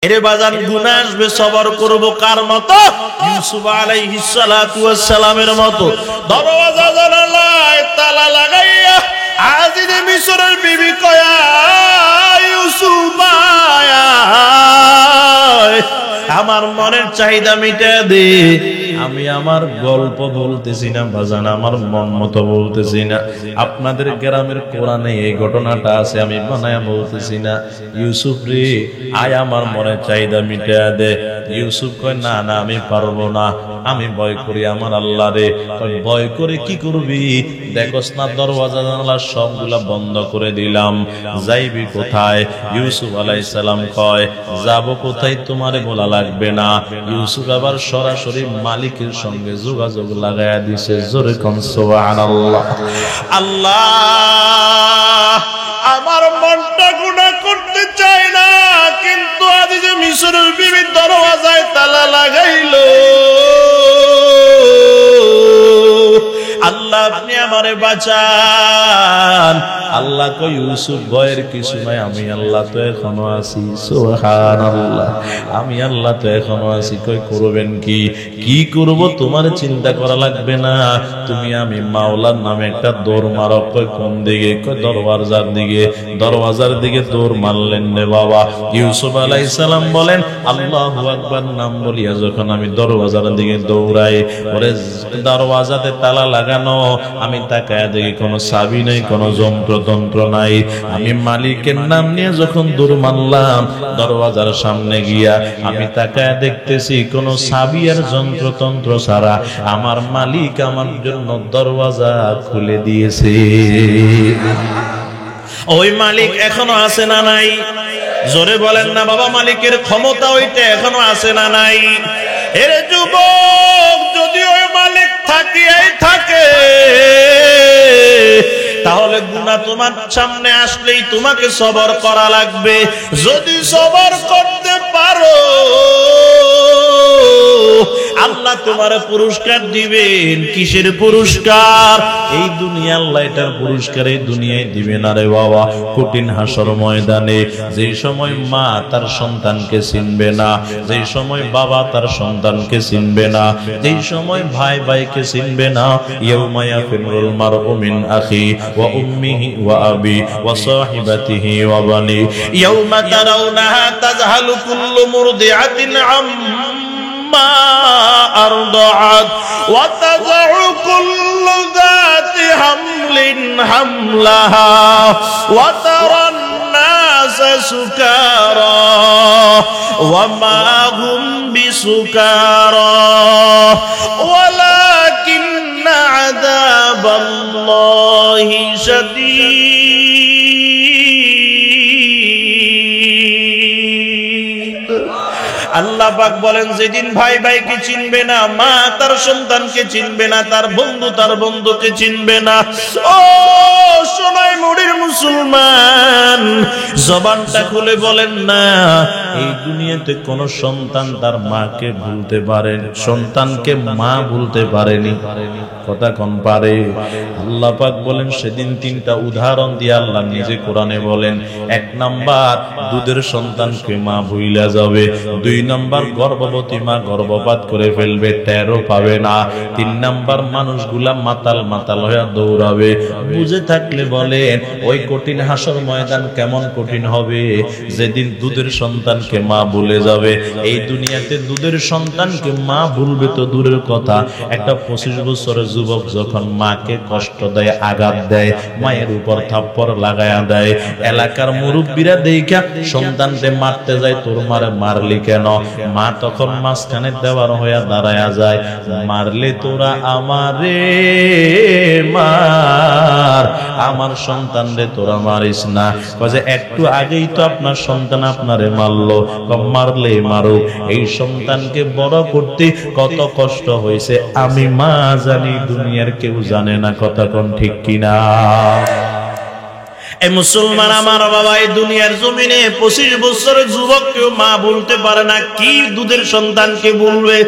এরে বাজান গুনাহ আসবে, সবর করব কার মতো? ইউসুফ আলাইহিস সালাতু ওয়াস সালামের মতো। দরওয়াজা জানালায় তালা লাগাইয়া আজিজে মিশরের বিবি কয়া, ইউসুফ আয়, আমার মনের চাহিদা মিটা দে। আমি আমার গল্প বলতেছি না বাজান, আমার মন মতো বলতেছি না। আপনাদের গ্রামের কোরআনে এই ঘটনাটা আছে, আমি বানায়া বলতেছি না। ইউসুফ রে আয়, আমার মনের চাহিদা মিটা দে। ইউসুফ কয় না না, আমি পারবো না, আমি ভয় করি আমার আল্লাহ রে। ভয় করে কি করবি? দেখোস না দরওয়াজা জানালা সবগুলা বন্ধ করে দিলাম, যাইবি কোথায়? ইউসুফ আলাইহিস সালাম কয় যাব কোথায় তোমারে বলা লাগবে না। ইউসুফ আবার সরাসরি মালিকের সঙ্গে যোগাযোগ লাগায়া দিছে। জোরে কোন সুবহানাল্লাহ। আল্লাহ, আমার মনটা গুনাহ করতে চায় না, কিন্তু আজিজে মিশরের বিবি দরওয়াজায় তালা লাগাইলো। আল্লাহ আপনি আমারে বাঁচান। আল্লাহ কই ইউসুফ ভয়ের কিছু নাই, আমি আল্লাহ তো এখনো আছি। সুবহানাল্লাহ, আমি আল্লাহ তো এখনো আছি। কই করবেন কি? কি করব তোমার চিন্তা করা লাগবে না, তুমি আমি মাওলার নামে একটা দৌড় মারো। কই কোন দিকে? কই দরওয়াজার দিকে। দরওয়াজার দিকে দৌড় মারলেন রে বাবা। ইউসুফ আলাইহিস সালাম বলেন আল্লাহু আকবার নাম বলিয়া যখন আমি দরওয়াজার দিকে দৌড়াই, ওরে দরওয়াজাতে তালা লাগানো, আমি তাকায়া দেখি কোনো চাবি নাই, কোনো যন্ত্র নাই। আমি মালিকের নাম নিয়ে যখন দৌড় মারলাম দরওয়াজার সামনে গিয়া, আমি তাকায়া দেখতেছি কোনো চাবি আর যন্ত্র ছাড়া আমার মালিক আমার জন্য দরওয়াজা খুলে দিয়েছে। ওই মালিক এখনো আছে না নাই? জোরে বলেন না বাবা, মালিকের ক্ষমতা ওইটা এখনো আছে না নাই? এর যুবক, যদি ওই মালিক থাকিয়াই থাকে তাহলে গুনাহ তোমার সামনে আসলেই তোমাকে সবর করা লাগবে। যদি সবর করতে পারো আল্লাহ তোমার পুরস্কার দিবেন। কিসের পুরস্কার? এই দুনিয়া আল্লাহ এটার পুরস্কার এই দুনিয়ায় দিবে না রে বাবা। কঠিন হাসর ময়দানে যে সময় মা তার সন্তানকে চিনবে না, যে সময় বাবা তার সন্তানকে চিনবে না, যে সময় ভাই ভাইকে চিনবে না, ইয়াউমা ইয়াফিরুল মারউ মিন আখি ওয়া উম্মিহি ওয়া আবি ওয়া সাহিবাতিহি ওয়া বানি ইয়াউমা তারাউনাহা তাযহালু কুল্লু মুরদিআতিন আম্মা আরদাআত ওয়া তাযউ কুল্লু যাতি হামলিন হামলাহা ওয়া তারান নাসা সুকারা ওয়া মা হুম বিসুকারা ওয়ালাকিন্না আযাবাল্লাহি শাদীদ। আল্লাহ পাক বলেন যেদিন ভাই ভাইকে চিনবে না, মা তার সন্তানকে চিনবে না, তার বন্ধু তার বন্ধুকে চিনবে না। ও সোনাই মুড়ির মুসলমান, জবানটা খুলে বলেন না, এই দুনিয়াতে কোন সন্তান তার মাকে ভুলতে পারে? সন্তানকে মা ভুলতে পারেনি? কথা কোন পারে? আল্লাহ পাক বলেন সেদিন তিনটা উদাহরণ দিয়ে আল্লাহ নিজে কোরআনে বলেন। 1 নাম্বার, দুধের সন্তানকে মা ভুইলা যাবে। 2 নাম্বার, গর্ভবতী মা গর্ভপাত করে ফেলবে, টেরও পাবে না। 3 নাম্বার, মানুষগুলা মাতাল মাতাল হয়ে দৌড়াবে। বুঝে থাকলে বলেন ওই কঠিন হাসর ময়দান কেমন কঠিন হবে যেদিন দুধের সন্তানকে মা ভুলে যাবে। এই দুনিয়াতে দুধের সন্তানকে মা ভুলবে তো দূরের কথা, একটা 25 বছরের যুবক যখন মাকে কষ্ট দেয়, আঘাত দেয়, মায়ের উপর থাপ্পড় লাগায়া দেয়, এলাকার মুরব্বীরা দেখা সন্তানকে মারতে যায়, তোর মারে মারলি কেন? মা তখন মাঝখানে দেওয়ার হইয়া দাঁড়ায়া যায়, মারলে তোরা আমারে মার, আমার সন্তান রে তোরা মারিস না। কয়ে একটু আগেই তো আপনার সন্তান আপনারে মারলো, মারলে মারো। এই সন্তানকে বড় করতে কত কষ্ট হয়েছে আমি মা জানি, দুনিয়ার কেউ জানে না। কথা কোন ঠিক কিনা? এই মুসলমান আমার বাবা, এই দুনিয়ার জমিনে 25 বছরের যুবক কেউ মা বলতে পারে না, কি দুধের সন্তানকে বলবে?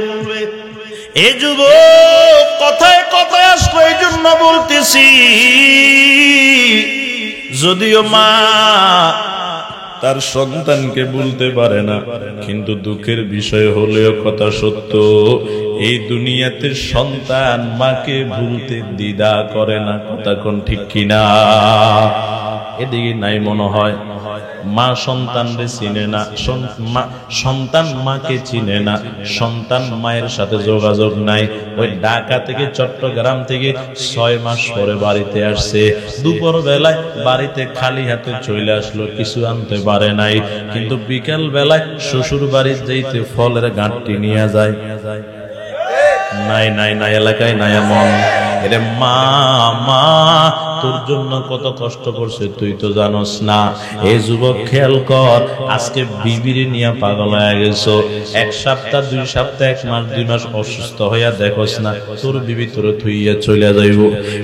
এই যুবক কথায় কথায় আসলো, এই জন্য বলতেছি, যদিও মা তার সন্তানকে বলতে পারে না, কিন্তু দুঃখের বিষয় হলেও কথা সত্য, এই দুনিয়াতে সন্তান মাকে ভুলতে দ্বিধা করে না। কথা কোন ঠিক কিনা? এদিকে নাই মনে হয় মা সন্তানরে চিনে না, সন্তান মাকে চিনে না, সন্তান মায়ের সাথে যোগাযোগ নাই। ওই ঢাকা থেকে চট্টগ্রাম থেকে 6 মাস পরে বাড়িতে আসছে, দুপুর বেলায় বাড়িতে খালি হাতে চলে আসলো, কিছু আনতে পারে নাই, কিন্তু বিকাল বেলায় শ্বশুর বাড়ির যাইতে ফলের গাঁটটি নিয়ে যায়। নাই নাই নাই, এলাকায় নাই এমন। এরে মা, মা তোর জন্য কত কষ্ট করছে তুই তো জানোস না। এই যুবক খেয়াল কর, আজকে বিবিরে নিয়ে পাগল হয়ে গেছো, 1 সপ্তাহ 2 সপ্তাহ 1 মাস 2 মাস অসুস্থ হইয়া দেখোস না তোর বিবি তোর থুইয়া চলে যাইব।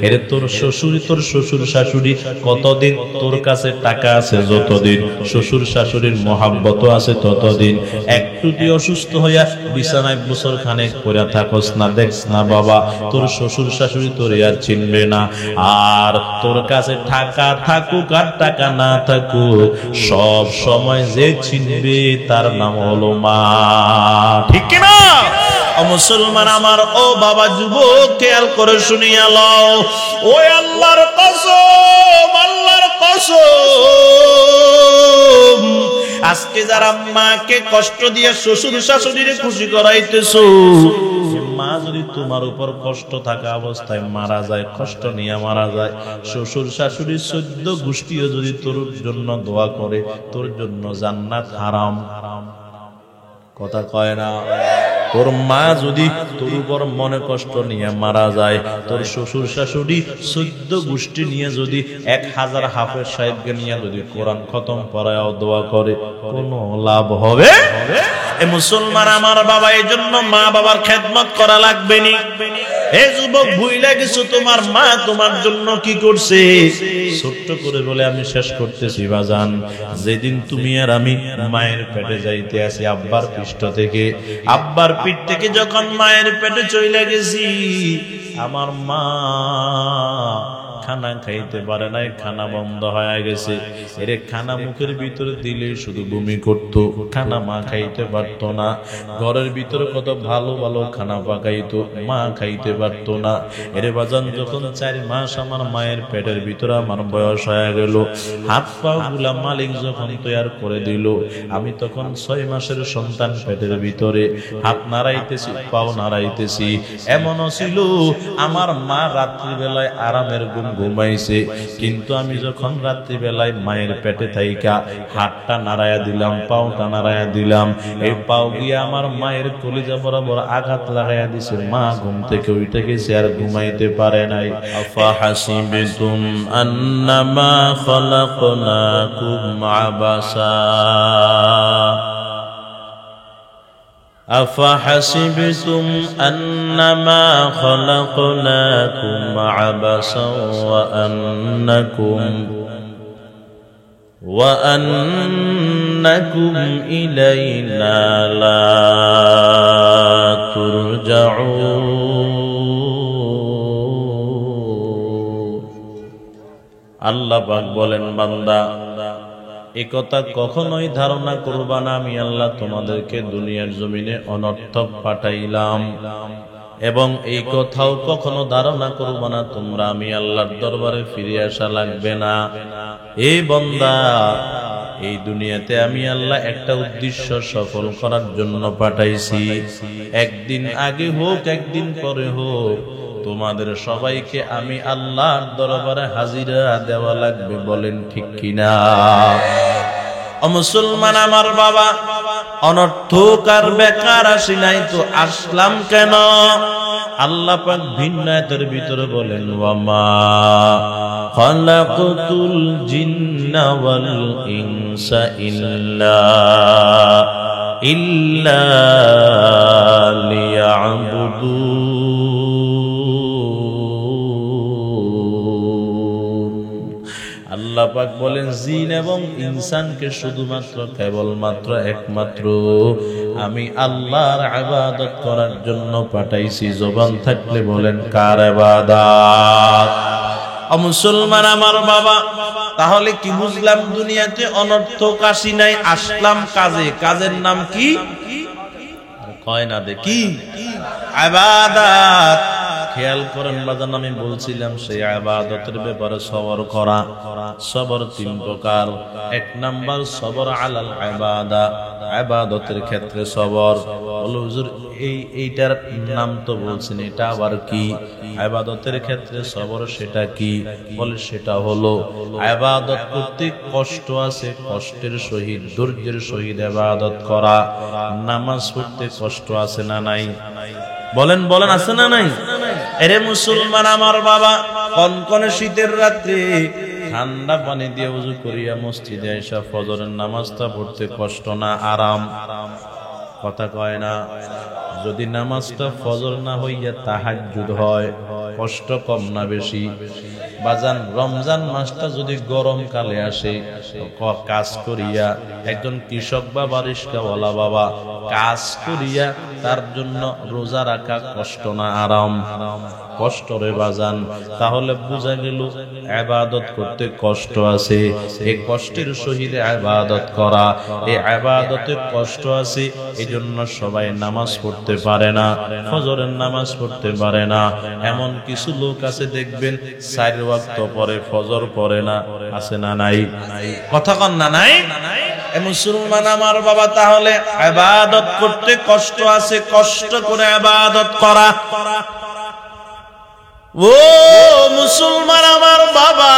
এরে তোর শ্বশুর শাশুড়ি কতদিন তোর কাছে টাকা আছে, যতদিন শ্বশুর শাশুড়ির মহাব্বত আছে ততদিন। একটু তুই অসুস্থ হইয়া বিছানায় বছর খানেক পড়ে থাকোস না, দেখস না বাবা তোর শ্বশুর শাশুড়ি তোর আর চিনবে না। আর তোর কাছে টাকা থাকুক আর টাকা না থাকুক, সব সময় যে চিনবে তার নাম হলো মা। ঠিক কিনা? মুসলমান আমার, ও বাবা যুবক খেয়াল করে শুনিয়া লও, ওই আল্লাহর কসম, আল্লাহর কসম, আজকে যারা মাকে কষ্ট দিয়ে শ্বশুর শাশুড়িরে খুশি করাইতেছো, মা যদি তোমার উপর কষ্ট থাকা অবস্থায় মারা যায়, কষ্ট নিয়ে মারা যায়, শ্বশুর শাশুড়ির 14 গোষ্ঠীও যদি তোর জন্য দোয়া করে, তোর জন্য জান্নাত হারাম। কথা কয় না? তোর মা যদি তোর উপর মনে কষ্ট নিয়ে মারা যায়, তোর শ্বশুর শাশুড়ি 14 গোষ্ঠী নিয়ে যদি 1000 হাফেজ সাহেবকে নিয়ে যদি কোরআন খতম পড়ায় দোয়া করে, কোনো লাভ হবে? এ মুসলমান আমার বাবা, এই জন্য মা বাবার খেদমত করা লাগবে নি। এ যুবক ভুইলা গেছো তোমার মা তোমার জন্য কি করছে। ছোট্ট করে বলে আমি শেষ করতেছি বাজান, যেদিন তুমি আর আমি মায়ের পেটে যাইতে আসি, আব্বার পৃষ্ঠ থেকে, আব্বার পিঠ থেকে যখন মায়ের পেটে চলে গেছি, আমার মা খানা খাইতে পারে নাই, খানা বন্ধ হয়ে গেছে। এর খানা মুখের ভিতরে দিলে শুধু বমি করত, খানা মা খাইতে পারতো না। ঘরের ভিতরে কত ভালো ভালো খানা পাকাইতো, মা খাইতে পারতো না। এর বাজান যখন 4 মাস আমার মায়ের পেটের ভিতরে আমার বয়স হয়ে গেল, হাত পা গুলা মালিক যখন তৈয়ার করে দিল, আমি তখন 6 মাসের সন্তান পেটের ভিতরে, হাত নাড়াইতেছি, পাও নাড়াইতেছি। এমনও ছিল আমার মা রাত্রি বেলায় আরামের ঘুম ঘুমাইছে, কিন্তু আমি যখন রাত্রি বেলায় মায়ের পেটে থাইকা হাতটা নাড়াইয়া দিলাম, পাওটা নাড়াইয়া দিলাম, এই পাও গিয়ে আমার মায়ের কলিজা বরাবর আঘাত লাগাইয়া দিছে। মা ঘুম থেকে উঠে গেছে, আর ঘুমাইতে পারে নাই। আফা হাসিবতুম আন্নামা খালাকনাকুম আবাসা أفحسبتم أنما خلقناكم عبثا وأنكم إلينا لا ترجعون। আল্লাহ পাক বলেন, বান্দা একথা কখনোই ধারণা করবা না আমি আল্লাহ তোমাদেরকে দুনিয়ার জমিনে অনর্থক পাঠাইলাম, এবং এই কথাও কখনো ধারণা করবা না তোমরা আমি আল্লাহর দরবারে ফিরে আসা লাগবে না। এই বান্দা, এই দুনিয়াতে আমি আল্লাহ একটা উদ্দেশ্য সফল করার জন্য পাঠাইছি। একদিন আগে হোক একদিন পরে হোক, তোমাদের সবাইকে আমি আল্লাহর দরবারে হাজিরা দেওয়া লাগবে। বলেন ঠিক কিনা? ও মুসলমান আমার বাবা, অনর্থক আর বেকার আসি নাই তো আসলাম কেন? আল্লাহ পাক ভিন্ন আয়াতের ভিতরে বলেন, ওয়ামা খালাকতুল জিন্না ওয়াল ইনসা ইল্লা লিয়াবুদুন। আল্লাহ পাক বলেন, জিন এবং ইনসানকে শুধুমাত্র কেবলমাত্র একমাত্র আমি আল্লাহর ইবাদত করার জন্য পাঠাইছি। জবান থাকলে বলেন কার ইবাদত? ও মুসলমান আমার বাবা, তাহলে কি বুঝলাম? দুনিয়াতে অনর্থক আসি নাই, আসলাম কাজে। কাজের নাম কি? কয় না দেখি ইবাদত। খেয়াল করেন বাজান, আমি বলছিলাম সেই ইবাদতের ব্যাপারে সবর করা। সবর তিন প্রকার। এক নাম্বার সবর আলাল ইবাদা, ইবাদতের ক্ষেত্রে সবর। বলে হুজুর এইটার নাম তো বলছেন, এটা আবার কি? ইবাদতের ক্ষেত্রে সবর সেটা কি? বলে সেটা হলো ইবাদত করতে কষ্ট আছে, কষ্টের সহিত ধৈর্যের সহিত ইবাদত করা। নামাজ পড়তে কষ্ট আছে না নাই? বলেন বলেন, আছে না নাই? এরে মুসলমান আমার বাবা, কনকনে শীতের রাত্রে ঠান্ডা পানি দিয়ে ওযু করিয়া মসজিদে এসে ফজরের নামাজটা পড়তে কষ্ট না আরাম? কথা কয় না। যদি নামাজটা ফজর না হইয়া তাহাজ্জুদ হয়, কষ্ট কম না বেশি? বাজান, রমজান মাসটা যদি গরমকালে আসে, কাজ করিয়া একজন কৃষক বাবা, রিস্কাওয়ালা বাবা কাজ করিয়া তার জন্য রোজা রাখা কষ্ট না আরাম? কষ্ট রে বাজান। তাহলে বোঝা গেল ইবাদত করতে কষ্ট আছে। এই কষ্টের সহিত ইবাদত করা, এই ইবাদতে কষ্ট আছে। এজন্য সবাই নামাজ পড়তে পারে না, ফজরের নামাজ পড়তে পারে না। এমন কিছু লোক আছে দেখবেন 4 ওয়াক্ত পরে ফজর পড়ে না, আছে না নাই? কথা কন না নাই? মুসলমান আমার বাবা, তাহলে ইবাদত করতে কষ্ট আছে, কষ্ট করে ইবাদত করা। ও মুসলমান আমার বাবা,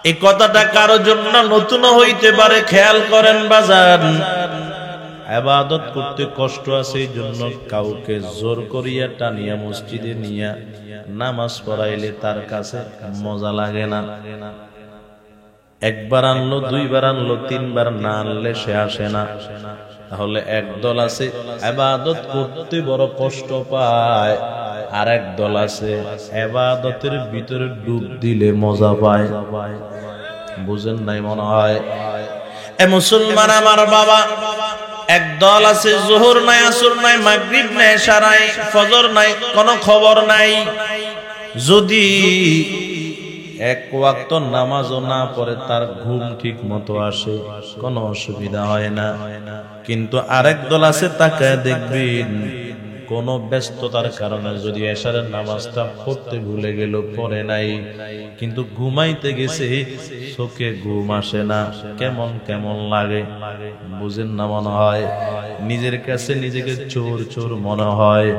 এই কথাটা কারো জন্য নতুন হইতে পারে, খেয়াল করেন বাজান। ইবাদত করতে কষ্ট আছে, এই জন্য কাউকে জোর করিয়া টানিয়া মসজিদে নিয়া নামাজ পড়াইলে তার কাছে মজা লাগে না। একবার আনলো, দুইবার আনলো, তিনবার না আনলে সে আসে না। তাহলে একদল আছে ইবাদত করতে বড় কষ্ট পায়, আর এক দল আছে ইবাদতের ভিতরে ডুব দিলে মজা পায়। বুঝেন নাই মনে হয়? এ মুসলমান আমার বাবা, এক দল আছে যোহর নাই, আসর নাই, মাগরিব নাই, এশা নাই, ফজর নাই, কোনো খবর নাই। যদি এক ওয়াক্ত নামাজও না পড়ে তার ঘুম ঠিক মতো আসে, কোনো অসুবিধা হয় না। কিন্তু আরেক দল আছে, তাকে দেখবেন কোন ব্যস্ততার কারণে যদি এশারের নামাজটা পড়তে ভুলে গেল, পড়ে নাই, কিন্তু ঘুমাইতে গেছে, চোখে ঘুম আসে না, কেমন কেমন লাগে। বুঝেন না মনে হয়? নিজের কাছে নিজেকে চোর চোর মনে হয়,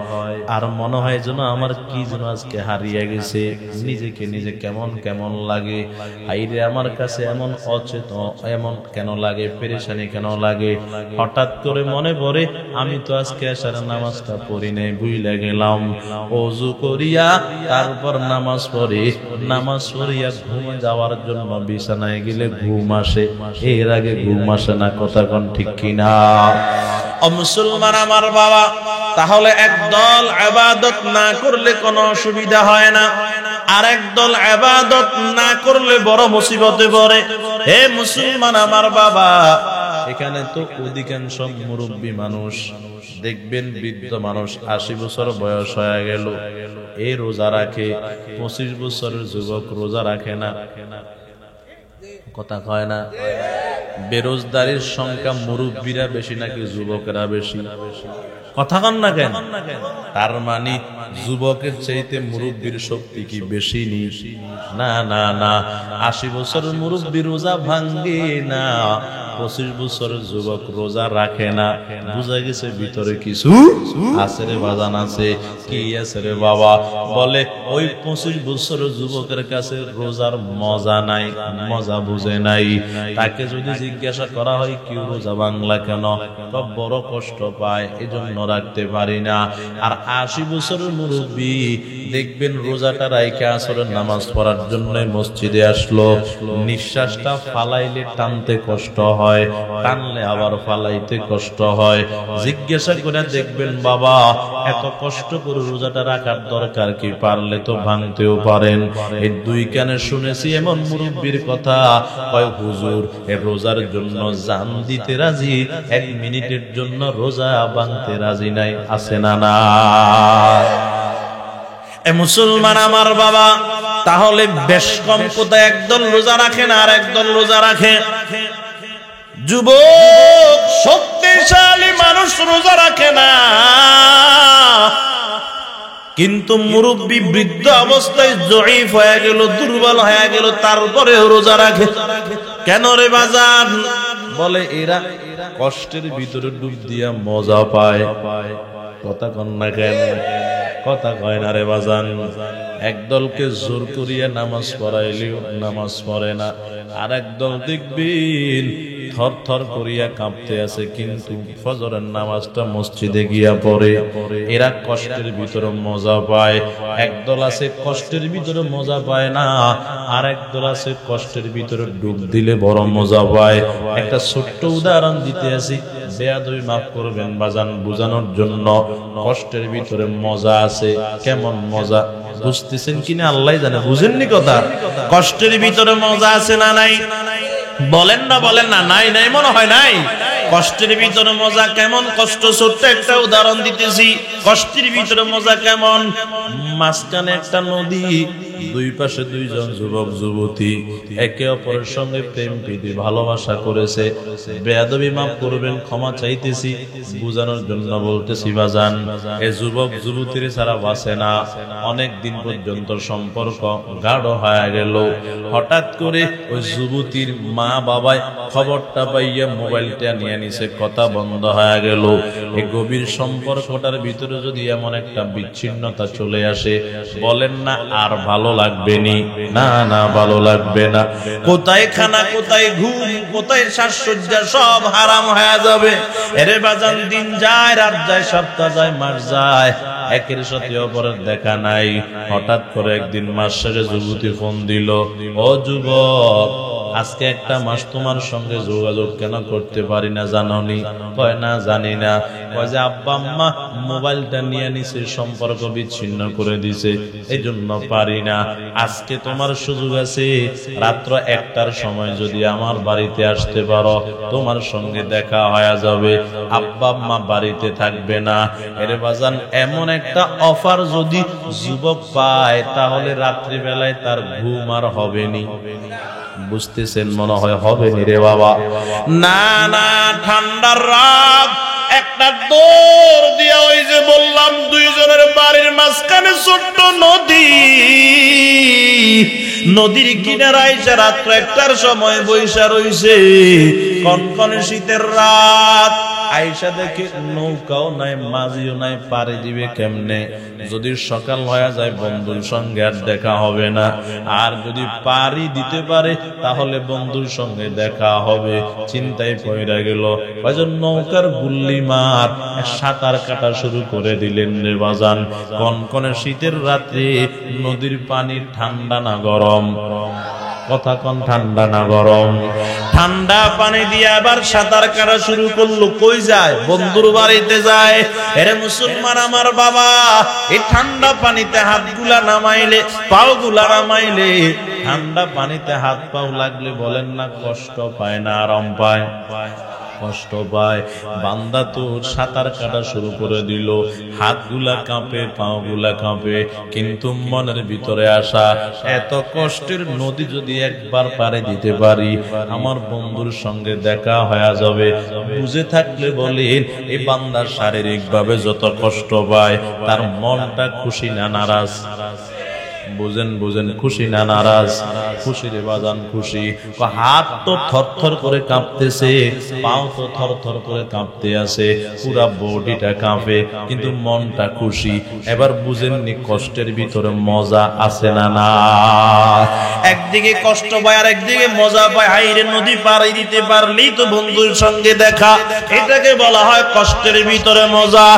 আর মনে হয় যেন আমার কি যেন আজকে হারিয়ে গেছে। নিজেকে নিজে কেমন কেমন লাগে। হাইরে, আমার কাছে এমন অচেতন এমন কেন লাগে, পেরেশানি কেন লাগে? হঠাৎ করে মনে পড়ে আমি তো আজকে এশারের নামাজটা পড়ি নাই, ভুলে গেলাম। ওযু করিয়া তারপর নামাজ পড়ি, নামাজ পড়িয়া ঘুমে যাওয়ার জন্য বিছানায় গেলে ঘুম আসে, এর আগে ঘুম আসে না। কথা কোন ঠিক কিনা? ও মুসলমান আমার বাবা, তাহলে একদল ইবাদত না করলে কোনো অসুবিধা হয় না, আরেক দল ইবাদত না করলে বড় মুসিবতে পড়ে। হে মুসলমান আমার বাবা, এখানে তো অধিকাংশ মুরব্বী মানুষ দেখবেন, বৃদ্ধ মানুষ 80 বছর বয়স হয়ে গেল, এই রোজা রাখে। 25 বছরের যুবক রোজা রাখে না। কথা কয় না? বেরোজগারির সংখ্যা মুরব্বীরা বেশি নাকি যুবকেরা বেশি? কথা কন না কেন? তার মানে যুবকের চাইতে মুরব্বীর শক্তি কি বেশি? না না না, 80 বছরের মুরব্বী রোজা ভাঙ্গে না, 25 বছরের যুবক রোজা রাখে না। বুঝা গেছে ভিতরে কিছু আছে রে বাজান, আছে। কি আছে রে বাবা? বলে ওই 25 বছরের যুবকের কাছে রোজার মজা নাই, মজা বুঝে নাই। তাকে যদি জিজ্ঞাসা করা হয় কি রোজা বাংলা কেন, সব বড় কষ্ট পায়, এজন্য রাখতে পারি না। আর 80 বছরের মুরব্বী দেখবেন রোজাটা রাইখা আসরের নামাজ পড়ার জন্য মসজিদে আসলো, নিঃশ্বাসটা ফালাইলে টানতে কষ্ট হয়, টানলে আবার ফালাইতে কষ্ট হয়। জিজ্ঞাসা করে দেখবেন, বাবা এত কষ্ট করে রোজাটা রাখার দরকার কি? পারলে তো ভাঙতেও পারেন। এই দুই কানে শুনেছি এমন মুরব্বীর কথা, কয় হুজুর এ রোজার জন্য জান দিতে রাজি, 1 মিনিটের জন্য রোজা ভাঙতে রাজি নাই। আছে না না? এ মুসলমান আমার বাবা, তাহলে বেশ কম কোথায় একদল রোজা রাখে না আর একদল রোজা রাখে? যুবক শক্তিশালী মানুষ রোজা রাখে না, কিন্তু মুরব্বী বৃদ্ধ অবস্থায় জয়ীফ হয়ে গেল, দুর্বল হয়ে গেল, তারপরেও রোজা রাখে। কেন রে বাজান? বলে এরা কষ্টের ভিতরে ডুব দিয়া মজা পায়। কথা কন না কেন? কথা কয় না রে বাজান। একদলকে জোর করিয়া নামাজ পড়াইলেও নামাজ পড়ে না, আর একদল দেখবেন থর থর করিয়া কাঁপতে আছে, কিন্তু ফজরের নামাজটা মসজিদে গিয়া পড়ে। এরা কষ্টের ভিতরে মজা পায়। একদল আছে কষ্টের ভিতরে মজা পায় না, আর একদল আছে কষ্টের ভিতরে ডুব দিলে বড় মজা পায়। একটা ছোট্ট উদাহরণ দিতে আছি, বেয়াদবি মাফ করবেন বাজান, বুঝানোর জন্য। কষ্টের ভিতরে মজা আছে। কেমন মজা বুঝতেছেন কিনা আল্লাহ জানে। বুঝেননি কথা? কষ্টের ভিতরে মজা আছে না নাই? বলেন না, বলেন না। নাই নাই মনে হয় নাই। কষ্টের ভিতরে মজা কেমন? কষ্ট ছোট্ট একটা উদাহরণ দিতেছি। কষ্টের ভিতরে মজা কেমন? মাঝখানে একটা নদী, দুই পাশে দুইজন যুবক যুবতী একে অপরের সঙ্গে প্রেম প্রীতি ভালোবাসা করেছে। বেয়াদবি মাফ করবেন, ক্ষমা চাইতেছি, বুঝানোর জন্য বলতেছি বাজান। এই যুবক যুবতীর ছাড়া বাঁচে না। অনেক দিন পর্যন্ত সম্পর্ক গাঢ় হয়ে গেল। হঠাৎ করে ওই যুবতীর মা বাবায় খবরটা পাইয়া মোবাইলটা নিয়ে নিছে, কথা বন্ধ হয়ে গেল। এই গভীর সম্পর্কটার ভিতরে যদি এমন একটা বিচ্ছিন্নতা চলে আসে, বলেন না আর ভালো লাগবে নি? না না, ভালো লাগবে না। কোথায় খানা, কোথায় ঘুম, কোথায় সাজসজ্জা, সব হারাম হয়ে যাবে। এরে বাজান, দিন যায়, রাত যায়, সপ্তাহ যায়, মাস যায়, একের সাথে অপরের দেখা নাই। হঠাৎ করে একদিন মাস শেষে যুবতী ফোন দিল, ও যুবক, আজকে একটা মাস তোমার সঙ্গে যোগাযোগ কেন করতে পারি না জানোনি? কয় না, জানি না। কয় যে আব্বা আম্মা মোবাইলটা নিয়ে নিছে, সম্পর্ক বিচ্ছিন্ন করে দিছে, এই জন্য পারি না। আজকে তোমার সুযোগ আছে, রাত্র 1টার সময় যদি আমার বাড়িতে আসতে পারো, তোমার সঙ্গে দেখা হয়ে যাবে। আব্বা আম্মা বাড়িতে থাকবে না। এর বাজান, এমন একটা অফার যদি যুবক পায়, তাহলে রাত্রিবেলায় তার ঘুম আর হবে নি। বুঝতেছেন মনে হয়? হবে নি রে বাবা। না না, ঠান্ডার রাত, একটা দৌড় দিয়া ওই যে বললাম দুইজনের বাড়ির মাঝখানে ছোট্ট নদী, নদীর কিনারায় এসে রাত্র 1টার সময় বৈশা রইছে। কনকনে শীতের রাত, আইসা দেখে নৌকাও নাই, মাঝিও নাই, পারে দিবে কেমনে? যদি সকাল হয়ে যায়, বন্ধুর সঙ্গে আর দেখা হবে না। আর যদি পারি দিতে পারে, তাহলে বন্ধুর সঙ্গে দেখা হবে। চিন্তায় পয়রা গেল। নৌকার গুল্লি মার সাঁতার কাটা শুরু করে দিলেন রে বাজান। কনকনে শীতের রাত্রে নদীর পানি ঠান্ডা না গরম? কথা কন, ঠান্ডা না গরম? ঠান্ডা পানি দিয়ে আবার সাঁতার কাটা শুরু করলো। কই যায়? বন্ধুর বাড়িতে যায়। এরে মুসলমান আমার বাবা, এই ঠান্ডা পানিতে হাত গুলা নামাইলে, পাও গুলা নামাইলে, ঠান্ডা পানিতে হাত পাও লাগলে বলেন না কষ্ট পায় না আরাম পায়? কষ্ট পায়। বান্দা তো সাঁতার কাটা শুরু করে দিল, হাতগুলা কাঁপে, পাগুলা কাঁপে, কিন্তু মনের ভিতরে আসা, এত কষ্টের নদী যদি একবার পারে দিতে পারি, আমার বন্ধুর সঙ্গে দেখা হয়ে যাবে। বুঝে থাকলে বলেন, এই বান্দা শারীরিক ভাবে যত কষ্ট পায়, তার মনটা খুশি না নারাজ? বুঝেন বুঝেন, খুশি না নারাজ? খুশি রে বাজান, খুশি। হাত তো থরথর করে কাঁপতেছে, পাও তো থরথর করে কাঁপতে আছে, পুরা বডিটা কাঁপে, কিন্তু মনটা খুশি। এবার বুঝেননি কষ্টের ভিতরে মজা আছে না না? একদিকে কষ্ট পায় আর একদিকে মজা পায়। হাইরে, নদী পাড়ি দিতে পারলেই তো বন্ধুর সঙ্গে দেখা, এটাকে বলা হয় কষ্টের ভিতরে মজা।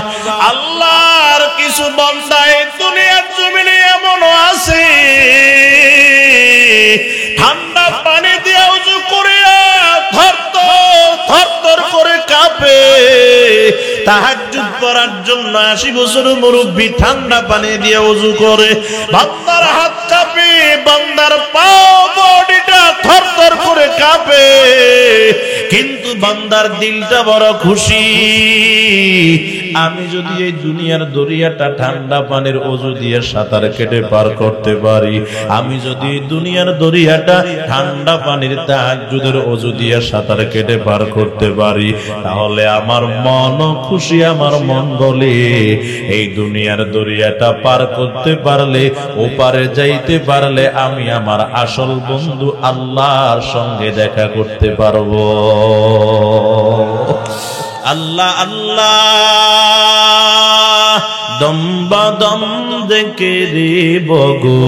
আল্লাহর কিছু বান্দা এই দুনিয়ার জমিনে এমনও আছে, ঠান্ডা পানি দিয়ে উজু করিয়া থরথর করে কাঁপে। তাহাজ্জুদ পড়ার জন্য 80 বছর মুরব্বী ঠান্ডা পানি দিয়ে উজু করে। বান্দার হাত কাঁপে, বান্দার পাও, বডিটা থরথর করে কাঁপে, কিন্তু বান্দার দিলটা বড় খুশি। আমি যদি এই দুনিয়ার দরিয়াটা ঠান্ডা পানির ওযু দিয়ে সাঁতার কেটে পার করতে পারি, আমি যদি এই দুনিয়ার দরিয়াটা ঠান্ডা পানির তাহাজ্জুদের ওযু দিয়ে সাঁতার কেটে পার করতে পারি, তাহলে আমার মন খুশি, আমার মন বলে এই দুনিয়ার দরিয়াটা পার করতে পারলে, ওপারে যাইতে পারলে আমি আমার আসল বন্ধু আল্লাহর সঙ্গে দেখা করতে পারবো। আল্লাহ আল্লাহ দম্বাদম দেখে রে বগো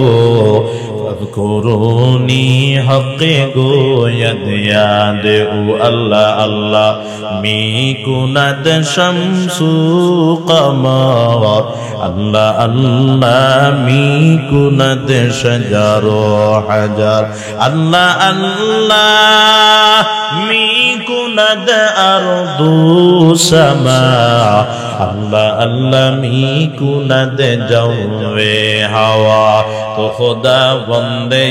করুনি হকে গো ইয়াদ ইয়াদ ও আল্লাহ আল্লাহ মি কুনাদ শামসু কমার আল্লাহ আল্লাহ মি কুনাদ শাজার হাজার আল্লাহ আল্লাহ মি কুনাদ আরদু সামা আল্লাহ আল্লাহ মি কুনাদ জওয়ে হাওয়া তো খোদা বন্দে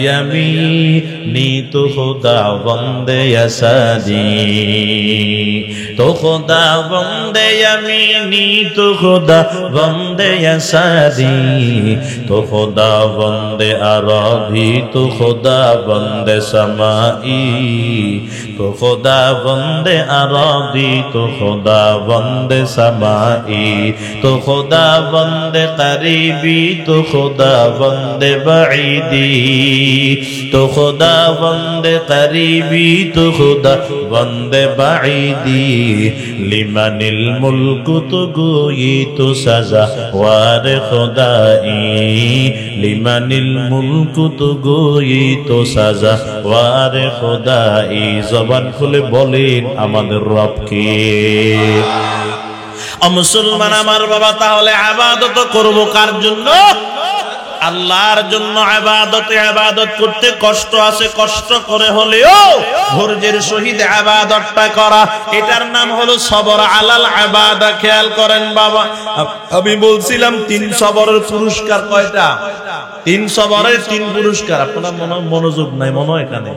নি তো খোদা বন্দে সাদি তো খোদা বন্দে নি তো খোদা বন্দে সাদি তো খোদা বন্দে আরবি তো খোদা বন্দে সমাই তো খোদা বন্দে আরবি তো খোদা বন্দে সমাই তো খোদা বন্দে করিবি তো খোদা বন্দে বাঈদি তো খোদা বন্দে করিবি তো খোদা বন্দে বাঈদি লিমানিল মুলকু তো গোয়ি তো সাজা ওয়ারে খোদাই লিমানিল মুলকু তো গোয়ি তো সাজা ওয়ারে খোদাই। জবান খুলে বলেন আমাদের রব কে? মুসলমান আমার বাবা, তাহলে ইবাদত করব কার জন্য? আল্লাহর জন্য। ইবাদত করতে কষ্ট আছে, কষ্ট করে হলেও ধৈর্যের সহিত ইবাদতটা করা, এটার নাম হলো সবর আলাল ইবাদা। খেয়াল করেন বাবা, আমি বলছিলাম 3 সবরের পুরস্কার কয়টা? 3 সবরের 3 পুরস্কার। আপনারা মনোযোগ নাই মনে হয়, এখানে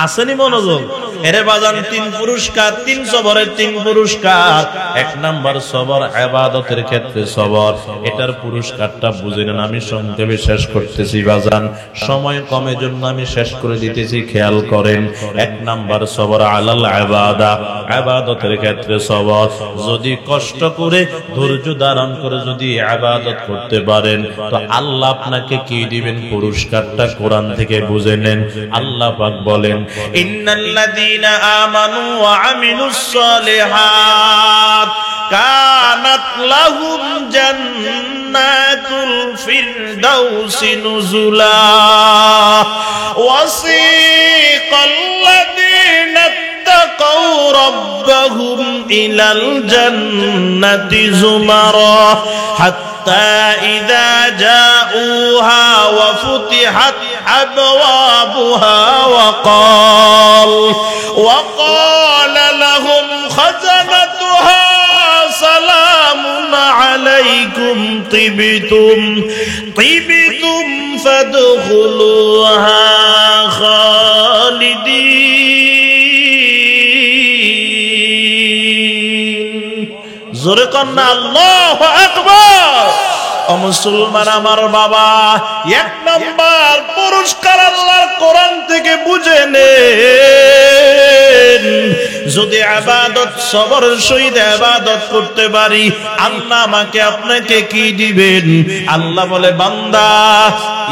আসেনি মনোযোগ? এরে বাজান 3 পুরস্কার, 3 সবরের 3 পুরস্কার। 1 নাম্বার সবর ইবাদতের ক্ষেত্রে সবর, এটার পুরস্কারটা বুঝে নেন। আমি সংক্ষেপে শেষ করতেছি বাজান, সময় কমের জন্য আমি শেষ করে দিতেছি, খেয়াল করেন। 1 নাম্বার সবর আলাল ইবাদা, ইবাদতের ক্ষেত্রে সবর। যদি কষ্ট করে ধৈর্য ধারণ করে যদি ইবাদত করতে পারেন তো আল্লাহ আপনাকে কি দিবেন? পুরস্কারটা কোরআন থেকে বুঝে নেন। আল্লাহ পাক বলেন, ইন্নাল্লাযীনা আমানু ওয়া আমিলুস সালিহাত কানাত লাহুম জান্নাতুল ফিরদাউসি নুজুলা ওয়াসিকাল্লাযীনা ইত্তাকাউ রাব্বাহুম ইলাল জান্নাতি যুমারা হাত্তা ইযা জাউহা ওয়া ফুতিহাত أبوابها وقال لهم خزنتها سلام عليكم طبتم فادخلوها خالدين জোরে কন্না আল্লাহু আকবার। মুসলমান আমার বাবা, 1 নাম্বার পুরস্কার আল্লাহর কোরআন থেকে বুঝে নেন। যদি ইবাদত সবরের সহিত ইবাদত করতে পারি আল্লাহ আমাকে আপনাকে কি দিবেন? আল্লাহ বলে, বান্দা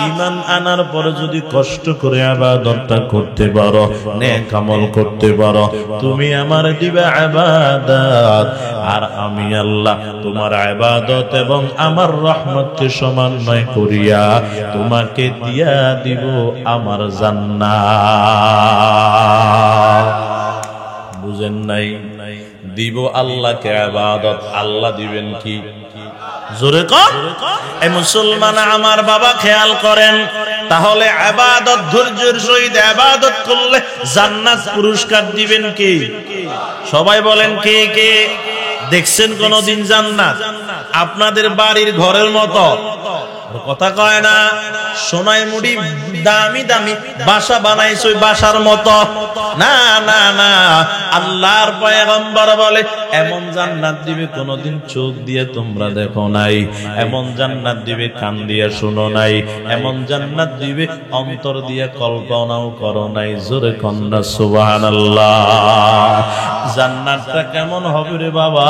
ঈমান আনার পরে যদি কষ্ট করে ইবাদতটা করতে পারো, নেক আমল করতে পারো, তুমি আমার দিবে ইবাদত, আর আমি আল্লাহ তোমার ইবাদত এবং আমার রহমতকে সমন্বয় করিয়া তোমাকে দিয়া দিব আমার জান্নাত। বুঝেন নাই? দিব আল্লাহকে ইবাদত, আল্লাহ দিবেন কি? জোরে কর। এই মুসলমান আমার বাবা খেয়াল করেন, তাহলে ইবাদত ধৈর্যের সহিত ইবাদত করলে জান্নাত পুরস্কার দিবেন কি? সবাই বলেন কে কে দেখছেন কোনদিন জান্নাত? আপনাদের বাড়ির ঘরের মতো কথা কয় না। সোনাই মুড়ি দামি দামি বাসা বানাইছো বাসার মতো না না না। আল্লাহর পয়গম্বর বলে এমন জান্নাত দিবে কোনদিন চোখ দিয়ে তোমরা দেখো নাই, এমন জান্নাত দিবে কান দিয়ে শুনো নাই, এমন জান্নাত দিবে অন্তর দিয়ে কল্পনাও করো নাই। জোরে কন্যা সুবহানাল্লাহ। জান্নাতটা কেমন হবে রে বাবা?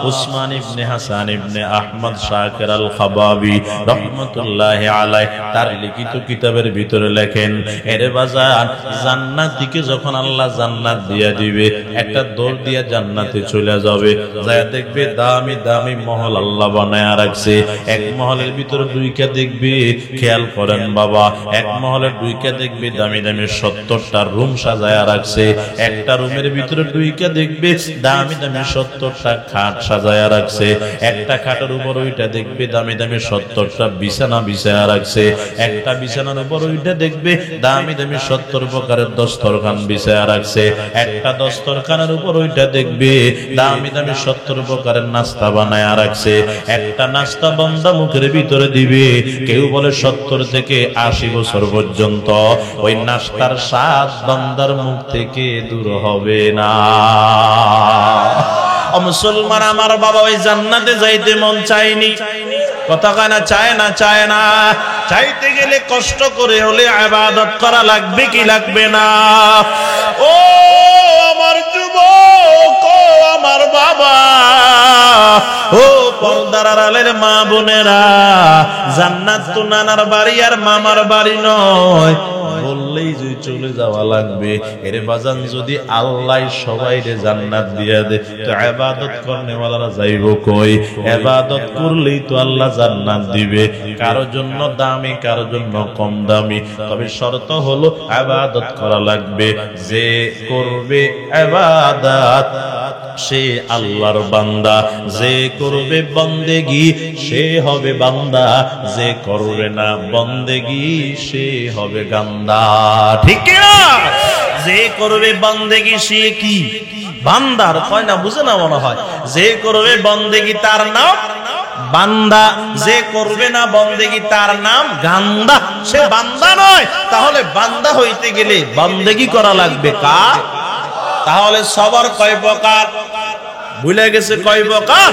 উসমান ইবনে হাসান ইবনে আহমদ শাকির আল খাবাবি রহমাতুল্লাহি আলাইহি তার লিখিত কিতাবের ভিতরে লেখেন, এরে বাজার জান্নাতীকে যখন আল্লাহ জান্নাত দিয়ে দিবে, একটা দৌড় দিয়ে জান্নাতে চলে যাবে, যায় দেখবে দামি দামি মহল আল্লাহ বানায়া রাখছে। এক মহলের ভিতরে দুইটা দেখবে, খেয়াল করেন বাবা, এক মহলের দুইটা দেখবে দামি দামি 70টা রুম সাজায়া রাখছে। একটা রুমের ভিতরে দুইটা দেখবে দামি দামি 70টা খাট সাজায়া রাখছে। একটা খাটের উপর ওইটা দেখবে দামি দামি 70টা বিছানা বিছায়া রাখছে। একটা বিছানার উপর ওইটা দেখবে দামি দামি 70 প্রকারের দস্তরখান বিছায়া রাখছে। একটা দস্তরখানের উপর ওইটা দেখবে দামি দামি 70 প্রকারের নাস্তা বানায়া রাখছে। একটা নাস্তা বান্দা মুখের ভিতরে দিবে, কেউ বলে 70 থেকে 80 বছর পর্যন্ত ওই নাস্তার স্বাদ বান্দার মুখ থেকে দূর হবে না। ও মুসলমান আমার বাবা, ওই জান্নাতে যাইতে মন চায়নি? কথা কয় না, চায় না? চায় না। চাইতে গেলে কষ্ট করে হলে ইবাদত করা লাগবে কি লাগবে না? ও আমার যুবক, ও আমার বাবা, ও পর্দার আড়ালের মা বোনেরা, জান্নাত তো নানার বাড়ি আর মামার বাড়ি নয়, বললেই যে চলে যাওয়া লাগবে। এর বাজান যদি আল্লাহ সবাইরে জান্নাত দিয়া দে, তো ইবাদত করনেওয়ালারা যাইবো কই? ইবাদত করলেই তো আল্লাহ জান্নাত দিবে। কারো জন্য দামি, কারো জন্য কম দামি, তবে শর্ত হলো ইবাদত করা লাগবে। যে করবে ইবাদত সে আল্লাহর বান্দা, যে করবে বন্দেগি সে হবে বান্দা, যে করবে না বন্দেগি সে হবে গান্দা। ঠিক না? যে করবে বন্দেগি সে কি বান্দার কয় না, বুঝে না মনে হয়। যে করবে বন্দেগি তার নাম বান্দা, যে করবে না বন্দেগি তার নাম গান্দা, সে বান্দা নয়। তাহলে বান্দা হইতে গেলে বন্দেগি করা লাগবে কার? তাহলে সবর কয় প্রকার? ভুলে গেছে কয় প্রকার?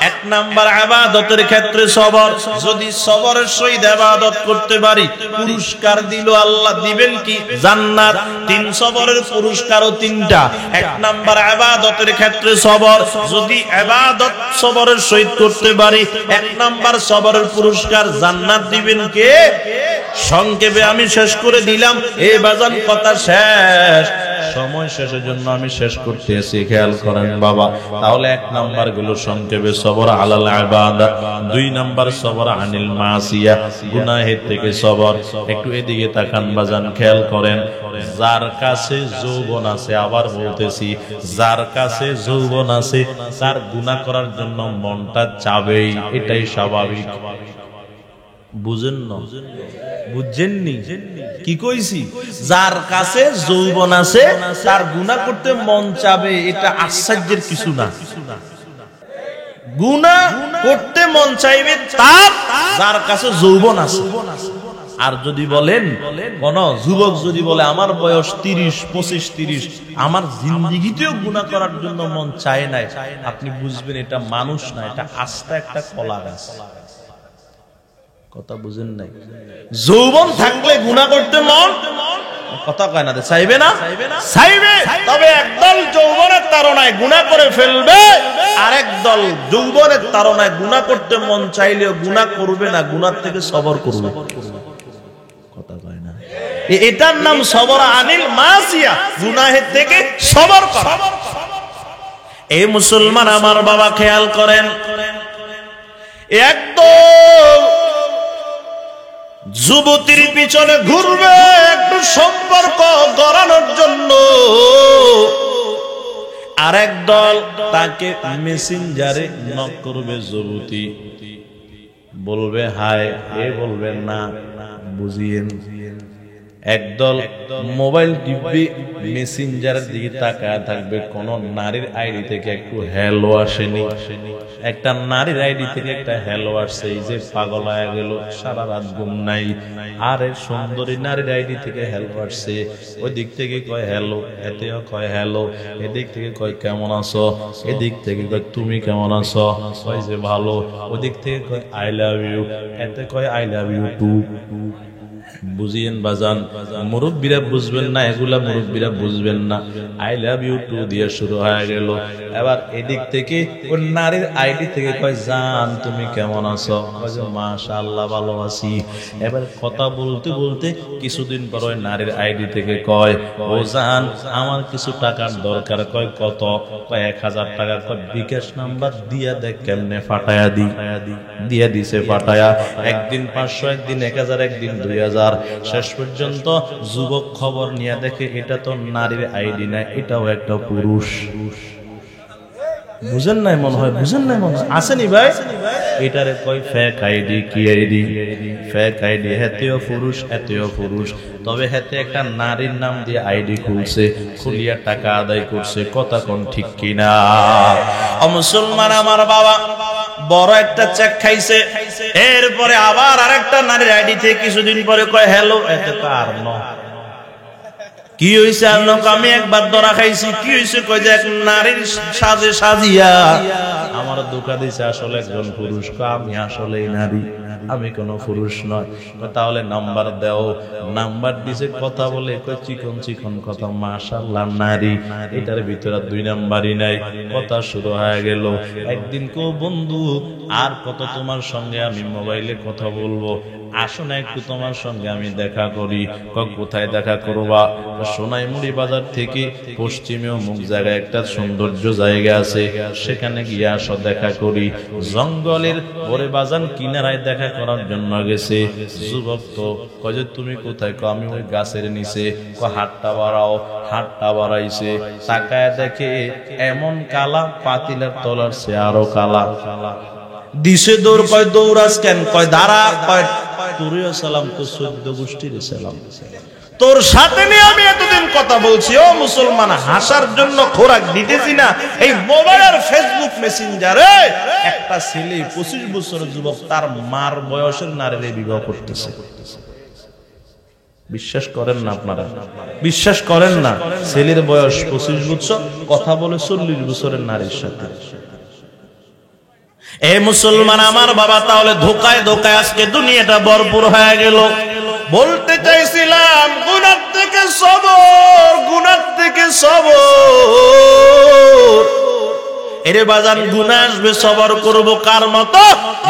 এক নাম্বার ইবাদতের ক্ষেত্রে সবর। যদি সবরের সহিত ইবাদত করতে পারি, পুরস্কার দিল আল্লাহ, দিবেন কি? জান্নাত। 3 সবরের পুরস্কারও 3টা। এক নাম্বার ইবাদতের ক্ষেত্রে সবর। যদি ইবাদত সবরের সহিত করতে পারি, 1 নাম্বার সবরের পুরস্কার জান্নাত দিবেন কে? সংক্ষেপে আমি শেষ করে দিলাম, এই বাজান কথা শেষ, সময় শেষের জন্য আমি শেষ করতে এসে খেয়াল করেন বাবা। তাহলে 1 নাম্বার গুলো সংক্ষেপে সবর আলাল ইবাদত, 2 নাম্বার সবর আনিল মাসিয়া, গুনাহের থেকে সবর। একটু এদিকে তাকান বাজান, খেয়াল করেন। যার কাছে যৌবন আছে, আবার বলতেছি, যার কাছে যৌবন আছে তার গুনাহ করার জন্য মনটা চাবেই, এটাই স্বাভাবিক। বুঝেন না? বুঝছেননি কি কইছি? যার কাছে যৌবন আছে তার গুনাহ করতে মন চাবে, এটা আশ্চর্যের কিছু না। গুনাহ করতে মন চাইবে তার যার কাছে যৌবন আছে। আর যদি বলেন কোন যুবক যদি বলে আমার বয়স 30, 25, 30, আমার জিন্দেগিতেও গুনাহ করার জন্য মন চায় নাই, আপনি বুঝবেন এটা মানুষ না, এটা আস্তা একটা কলা গাছ। কথা বুঝেন নাই? যৌবন থাকলে গুনাহ করতে মন, কথা কয় না, চাইবে না? চাইবে। তবে একদল যৌবনের তাড়নায় গুনাহ করে ফেলবে, আরেক দল যৌবনের তাড়নায় গুনাহ করতে মন চাইলেও গুনাহ করবে না, গুনাহ থেকে সবর করবে। কথা কয় না? এটার নাম সবর আনিল মাসিয়া, গুনাহের থেকে সবর করা। এই মুসলমান আমার বাবা খেয়াল করেন, একদম যুবতীর পিছনে ঘুরবে একটু সম্পর্ক গড়ানোর জন্য, আরেক দল তাকে মেসেঞ্জারে নক করবে। যুবতী বলবে হাই, এ বলবে না, বুঝিয়েন। একদল মোবাইল টিপবে, মেসেঞ্জারের দিকে তাকায় থাকবে, কোন নারীর আইডি থেকে একটু হ্যালো আসেনি, একটা নারীর আইডি থেকে একটা হ্যালো আসছে, এই যে পাগল হয়ে গেল, সারা রাত ঘুম নাই। আরে সুন্দরী নারীর আইডি থেকে হ্যালো আসছে, ওই দিক থেকে কয় হ্যালো, এতেও কয় হ্যালো, এদিক থেকে কয় কেমন আছো, এদিক থেকে কয় তুমি কেমন আছো, কয় যে ভালো, ওদিক থেকে কয় আই লাভ ইউ, এতে কয় আই লাভ ইউ টু। বুঝিয়েন বাজান, মুরব্বীরা বুঝবেন না এগুলা, মুরব্বীরা বুঝবেন না। আই লাভ ইউ টু দিয়ে শুরু হয়ে গেল। এবার এদিক থেকে ওই নারীর আইডি থেকে কয় জান তুমি কেমন আছো, মাশাআল্লাহ ভালো আছি। এবার কথা বলতে বলতে কিছুদিন পর ওই নারীর আইডি থেকে কয় ও জান আমার কিছু টাকার দরকার, কয় কত, কয় 1000 টাকা, কয় বিকাশ নাম্বার দিয়া দেখ কেমনে ফাটায়া দি, দিয়া দিছে ফাটায়া, একদিন 500, একদিন 1000, একদিন 2000। শেষ পর্যন্ত যুবক খবর নিয়ে দেখে এটা তো নারীর আইডি না, এটাও একটা পুরুষ। বুঝেন নাই মনে হয়, বুঝেন নাই মনে হয়, আসেনি ভাই? এটারে কয় ফেক আইডি। কি আইডি? Fake ID. হেতেও পুরুষ, এতেও পুরুষ, তবে হেতে একটা নারীর নাম দিয়ে আইডি খুলছে, খুলিয়া টাকা আদায় করছে। কথা কোন ঠিক কিনা? ও মুসলমান আমার বাবা, বড় একটা চেক খাইছে, এরপরে আবার আরেকটা নারীর আইডি থেকে কিছুদিন পরে কয় হ্যালো, এতে তো আর কি হয়েছে? আর আমি একবার ধরা খাইছি। কি হয়েছে? কয় যে এক নারীর সাজে সাজিয়া আমার ধোঁকা দিছে, আসলে একজন পুরুষ। আমি আসলেই নারী, আমি কোন পুরুষ নয়। তাহলে নাম্বার দাও। নাম্বার দিছে, কথা বলে কয় চিকন চিকন কথা, মাশাআল্লাহ নারী। এটার ভিতরে 2 নাম্বারই নাই। কথা শুরু হয়ে গেল। একদিন কো বন্ধু আর কত তোমার সঙ্গে আমি মোবাইলে কথা বলবো, আসো না একটু তোমার সঙ্গে আমি দেখা করি। কোথায় দেখা করবা? সোনাইমুড়ি বাজার থেকে পশ্চিমে অমুক জায়গায় একটা সৌন্দর্য জায়গা আছে, সেখানে গিয়ে আসো দেখা করি। জঙ্গলের পরে বাজান কিনারায় দেখা করার জন্য গেছে। যুবক তো কয় যে তুমি কোথায়? আমি ওই গাছের নিচে। হাতটা বাড়াও। হাতটা বাড়াইছে, তাকায় দেখে এমন কালা, পাতিলার তলার সে আরো কালা। দিছে দৌড়। কয় দৌড়াস কেন? কয় দাঁড়া। কয় তোরও সালাম, তো 14 গোষ্ঠীর সালাম, তোর সাথে নিয়ে আমি এতদিন কথা বলছি। ও মুসলমান, হাসার জন্য খোরাক দিতেছি না। এই মোবাইল আর ফেসবুক মেসেঞ্জারে একটা ছেলে 25 বছরের যুবক তার মার বয়সের নারীরে বিবাহ করতেছে। বিশ্বাস করেন না আপনারা? বিশ্বাস করেন না? ছেলের বয়স 25 বছর, কথা বলে 40 বছরের নারীর সাথে। এ মুসলমান আমার বাবা, তাহলে ধোকায় ধোকায় আজকে দুনিয়াটা ভরপুর হয়ে গেল। বলতে চাইছিলাম গুনাহ থেকে সবর, গুনাহ থেকে সবর। এরে বাজান, গুনাহ আসবে, সবর করব কার মতো?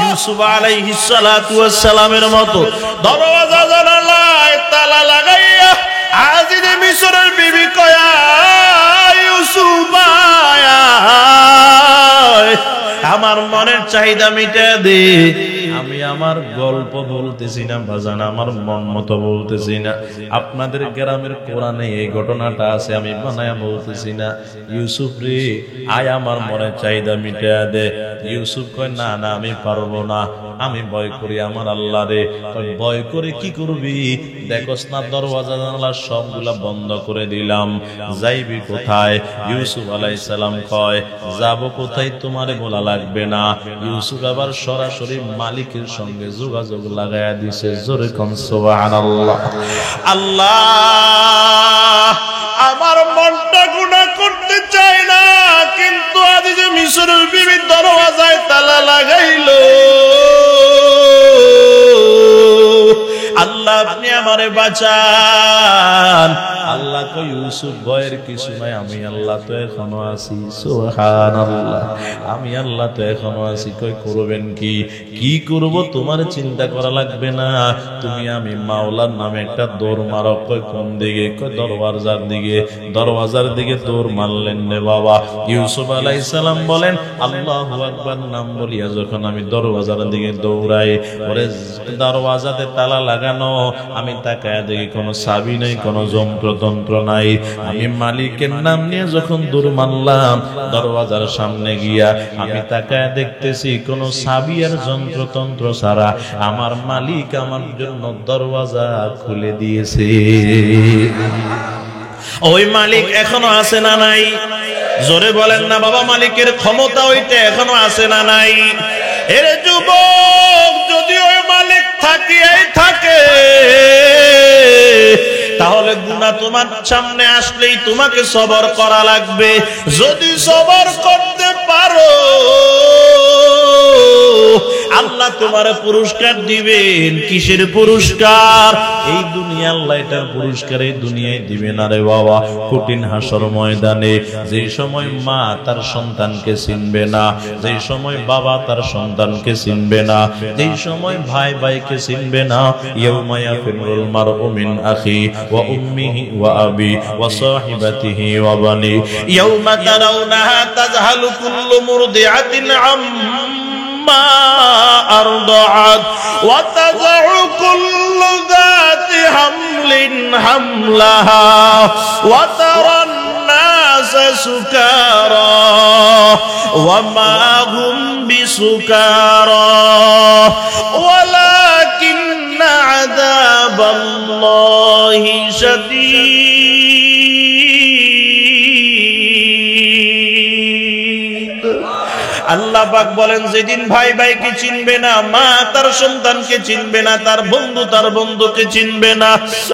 ইউসুফ আলাইহিস সালাতু ওয়াস সালামের মতো। দরওয়াজা জানালায় তালা লাগাইয়া আজিজে মিশরের বিবি কয়া ইউসুফ আয়া, আমার মনের চাহিদা মিটা দে। আমি আমার গল্প বলতেছি না বাজান, আমার মন মতো বলতেছি না। আপনাদের গ্রামের কোরআনে এই ঘটনাটা আছে, আমি বানায়া বলতেছি না। ইউসুফ রে, আয় আমার মনের চাহিদা মিটা দে। ইউসুফ কয় না না, আমি পারবো না, আমি ভয় করি আমার আল্লাহ রে। ভয় করে কি করবি? দেখোস না দরওয়াজা জানালা সবগুলা বন্ধ করে দিলাম, যাইবি কোথায়? ইউসুফ আলাইহিস সালাম কয় যাব কোথায় তোমারে বলা লাগবে না। ইউসুফ আবার সরাসরি মালিকের সঙ্গে যোগাযোগ লাগায়া দিছে। জোরে কোন সুবহানাল্লাহ। আল্লাহ, আমার মনটা গুনাহ করতে চায় না, কিন্তু আজ যে মিশরের বিবির দরওয়াজায় তালা লাগাইলো। আল্লাহ আপনি আমারে বাঁচান। আল্লাহ কই ইউসুফ ভয়ের কিছু নাই, আমি আল্লাহ তো এখনো আছি। সুবহানাল্লাহ, আমি আল্লাহ তো এখনো আছি। কই করবেন কি? কি করব তোমার চিন্তা করা লাগবে না, তুমি আমি মাওলার নামে একটা দৌড় মারো। কই কোন দিকে? কই দরওয়াজার দিকে। দরওয়াজার দিকে দৌড় মারলেন রে বাবা। ইউসুফ আলাইহিস সালাম বলেন আল্লাহু আকবার নাম বলিয়া যখন আমি দরওয়াজার দিকে দৌড়াই, ওরে দরওয়াজাতে তালা লাগানো, আমি তাকায় দেখি কোনো চাবি নাই, কোনো যন্ত্রতন্ত্র নাই। আমি মালিকের নাম নিয়ে যখন দূর মারলাম দরওয়াজার সামনে গিয়া আমি তাকায় দেখতেছি কোনো চাবি আর যন্ত্রতন্ত্র ছাড়া আমার মালিক আমার জন্য দরওয়াজা খুলে দিয়েছে। ওই মালিক এখনো আছে না নাই? জোরে বলেন না বাবা, মালিকের ক্ষমতা ওইটা এখনো আছে না নাই? এর যুবক, যদি ওই মালিক থাকে তাহলে গুনাহ তোমার সামনে আসলেই তোমাকে সবর করা লাগবে। যদি সবর করতে পারো আল্লাহ তোমার পুরস্কার দিবেন। কিসের পুরস্কার? এই দুনিয়া আল্লাহ এটার পুরস্কার এই দুনিয়ায় দিবে না রে বাবা। কঠিন হাসর ময়দানে যে সময় মা তার সন্তানকে চিনবে না, যে সময় বাবা তার সন্তানকে চিনবে না, যে সময় ভাই ভাইকে চিনবে না, ইয়াউমা ইয়াফিরুল মারউ মিন আখি ওয়া উম্মিহি ওয়া আবি ওয়া সাহিবাতিহি ওয়া বানি ইয়াউমা তারাউনাহা তাযহালু কুল্লু মুরদিআতিন আম্মা আরদাআত ওয়া তাযউ কুল্লু যাতি হামলিন হামলাহা ওয়া তারান নাসা সুকারা ওয়া মা হুম বিসুকারা ওয়ালাকিন্না আযাবাল্লাহি শাদীদ। আল্লাহ পাক বলেন যেদিন ভাই ভাইকে চিনবে না, মা তার সন্তানকে চিনবে না, তার বন্ধু তার বন্ধুকে চিনবে না।